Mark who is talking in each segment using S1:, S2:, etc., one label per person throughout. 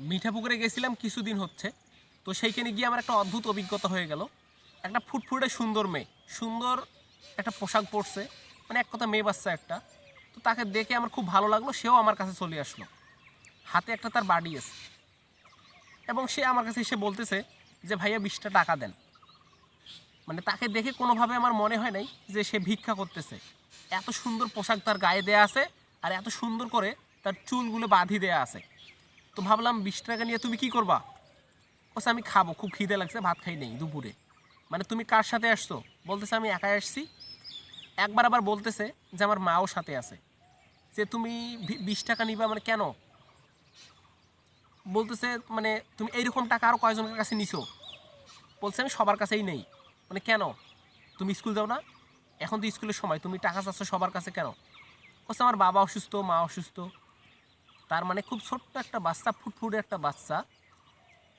S1: মিঠাপুকুরে গেছিলাম কিছুদিন হচ্ছে। তো সেইখানে গিয়ে আমার একটা অদ্ভুত অভিজ্ঞতা হয়ে গেল। একটা ফুটফুটে সুন্দর মেয়ে, সুন্দর একটা পোশাক পরছে, মানে এক কথা মেয়ে বাচ্চা একটা। তো তাকে দেখে আমার খুব ভালো লাগলো, সেও আমার কাছে চলে আসলো। হাতে একটা তার বাড়ি আছে এবং সে আমার কাছে এসে বলতেছে যে ভাইয়া 20টা টাকা দেন। মানে তাকে দেখে কোনোভাবে আমার মনে হয় নাই যে সে ভিক্ষা করতেছে। এত সুন্দর পোশাক তার গায়ে দেয়া আছে, আর এত সুন্দর করে তার চুলগুলো বাঁধি দেয়া আছে। তো ভাবলাম 20 টাকা নিয়ে তুমি কি করবা? বলছে আমি খাবো, খুব খিদে লাগছে, ভাত খাই নেই দুপুরে। মানে তুমি কার সাথে আসছো? বলতেছে আমি একাই আসছি। একবার আবার বলতেছে যে আমার মাও সাথে আছে। যে তুমি 20 টাকা নিবা, মানে কেন? বলতেছে মানে তুমি এইরকম টাকা আরও কয়জনের কাছে নিছো? বলছে আমি সবার কাছেই নেই। মানে কেন? তুমি স্কুল যাও না? এখন তো স্কুলের সময়, তুমি টাকা চাচ্ছ সবার কাছে কেন? বলছে আমার বাবা অসুস্থ, মা অসুস্থ। তার মানে খুব ছোট্ট একটা বাচ্চা, ফুটফুটে একটা বাচ্চা,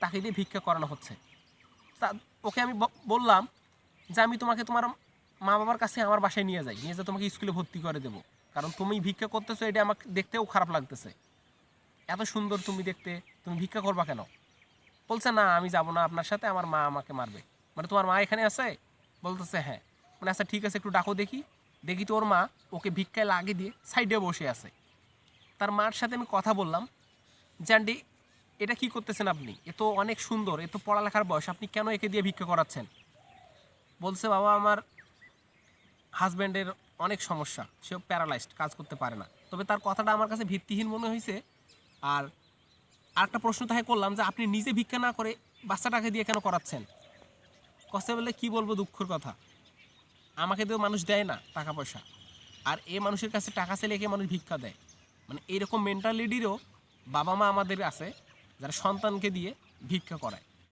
S1: তাকে দিয়ে ভিক্ষা করানো হচ্ছে। তা ওকে আমি বললাম যে আমি তোমাকে তোমার মা বাবার কাছে আমার বাসায় নিয়ে যাই, নিয়ে যা তোমাকে স্কুলে ভর্তি করে দেবো। কারণ তুমি ভিক্ষা করতেছো, এটা আমাকে দেখতেও খারাপ লাগতেছে। এত সুন্দর তুমি দেখতে, তুমি ভিক্ষা করবা কেন? বলছে না আমি যাব না আপনার সাথে, আমার মা আমাকে মারবে। মানে তোমার মা এখানে আছে? বলতেছে হ্যাঁ। মানে আচ্ছা ঠিক আছে, একটু ডাকো দেখি। দেখি তো ওর মা ওকে ভিক্ষায় লাগিয়ে দিয়ে সাইডে বসে আছে। তার মার সাথে আমি কথা বললাম যে আন্টি, এটা কি করতেছেন আপনি? এ তো অনেক সুন্দর, এ তো পড়ালেখার বয়স, আপনি কেন একে দিয়ে ভিক্ষা করাচ্ছেন? বলছে বাবা আমার হাজব্যান্ডের অনেক সমস্যা, সেও প্যারালাইজড, কাজ করতে পারে না। তবে তার কথাটা আমার কাছে ভিত্তিহীন মনে হয়েছে। আর আরেকটা প্রশ্ন তাকে করলাম যে আপনি নিজে ভিক্ষা না করে বাচ্চাটাকে দিয়ে কেন করাচ্ছেন? কষ্ট বলে কি বলবো, দুঃখের কথা, আমাকে দিয়েও মানুষ দেয় না টাকা পয়সা, আর এ মানুষের কাছে টাকা চাইলে একে মানুষ ভিক্ষা দেয়। মানে এইরকম মেন্টালিটিরও বাবা মা আমাদের আছে, যারা সন্তানকে দিয়ে ভিক্ষা করায়।